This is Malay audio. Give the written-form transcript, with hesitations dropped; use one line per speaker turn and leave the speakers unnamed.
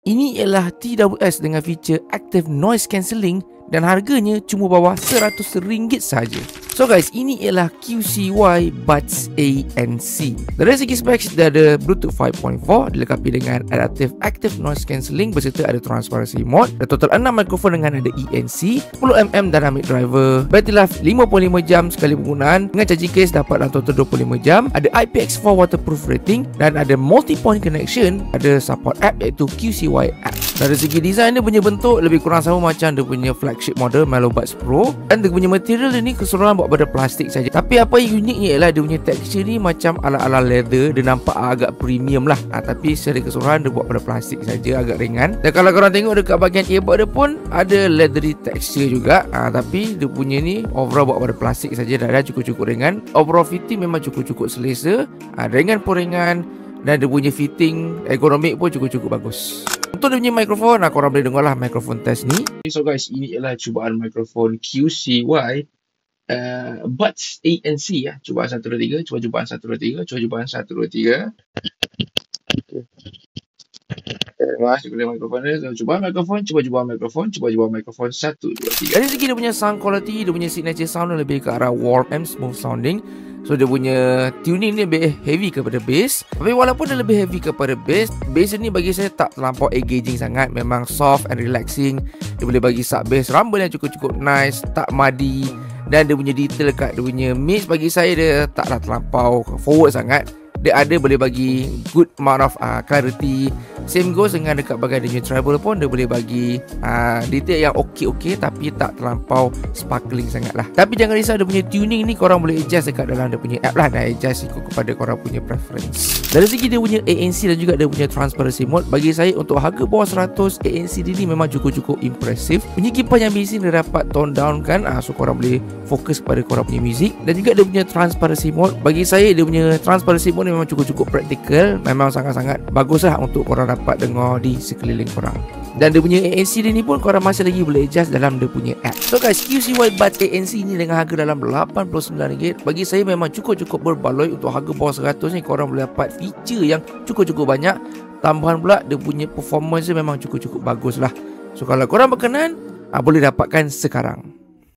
ini ialah TWS dengan feature Active Noise Cancelling dan harganya cuma bawah RM100 sahaja. So guys, ini ialah QCY Buds ANC. Dari segi specs, dia ada Bluetooth 5.4 dilengkapi dengan Adaptive Active Noise Cancelling berserta ada Transparency Mode. Ada total 6 mikrofon dengan ada ENC, 10mm Dynamic Driver, battery life 55 jam sekali penggunaan, dengan charging case dapat dalam total 25 jam, ada IPX4 waterproof rating dan ada multi-point connection, ada support app iaitu QCY app. Dari segi design, dia punya bentuk lebih kurang sama macam dia punya flagship model Melo Buds Pro, dan dia punya material ni keseluruhan buat pada plastik saja. Tapi apa yang uniknya ialah dia punya texture ni macam ala-ala leather, dia nampak agak premium lah. Tapi secara keseluruhan dia buat pada plastik saja, agak ringan. Dan kalau korang tengok dekat bahagian earbud dia pun ada leathery texture juga. Tapi dia punya ni overall buat pada plastik saja dan cukup-cukup ringan. Overall fitting memang cukup-cukup selesa. Ringan pun ringan, dan dia punya fitting ergonomik pun cukup-cukup bagus. Untuk dia punya mikrofon, korang boleh dengar lah mikrofon test ni. So guys, ini ialah cubaan mikrofon QCY Buds ANC ya. Cubaan 1, 2, 3. Cuba cubaan 1, 2, 3. Cuba cubaan 1, 2, 3. Okay. Cuba mikrofon dia. Cuba mikrofon. Cuba mikrofon. Cuba mikrofon 1, 2, 3. Dari segi dia punya sound quality, dia punya signature sound lebih ke arah warm and smooth sounding. So dia punya tuning ni lebih heavy kepada bass. Tapi walaupun dia lebih heavy kepada bass ni bagi saya tak terlampau engaging sangat. Memang soft and relaxing. Dia boleh bagi sub bass rumble yang cukup-cukup nice, tak muddy. Dan dia punya detail kat dia punya mix bagi saya dia taklah terlampau forward sangat. Dia ada boleh bagi good amount of clarity. Same goes dengan dekat bahagian dia punya treble pun dia boleh bagi detail yang okey tapi tak terlampau sparkling sangat lah. Tapi jangan risau, dia punya tuning ni korang boleh adjust dekat dalam dia punya app lah, dan adjust ikut kepada korang punya preference. Dari segi dia punya ANC dan juga dia punya transparency mode, bagi saya untuk harga bawah 100, ANC dia ni memang cukup-cukup impressive. Bunyi kipas yang bising dia dapat tone down kan, so korang boleh fokus pada korang punya music. Dan juga dia punya transparency mode, bagi saya dia punya transparency mode memang cukup-cukup praktikal. Memang sangat-sangat bagus lah untuk korang dapat dengar di sekeliling korang. Dan dia punya ANC dia ni pun korang masih lagi boleh adjust dalam dia punya app. So guys, QCY Buds ANC ni dengan harga dalam RM89, bagi saya memang cukup-cukup berbaloi. Untuk harga bawah 100 ni korang boleh dapat feature yang cukup-cukup banyak. Tambahan pula dia punya performance dia memang cukup-cukup bagus lah. So kalau korang berkenan, boleh dapatkan sekarang.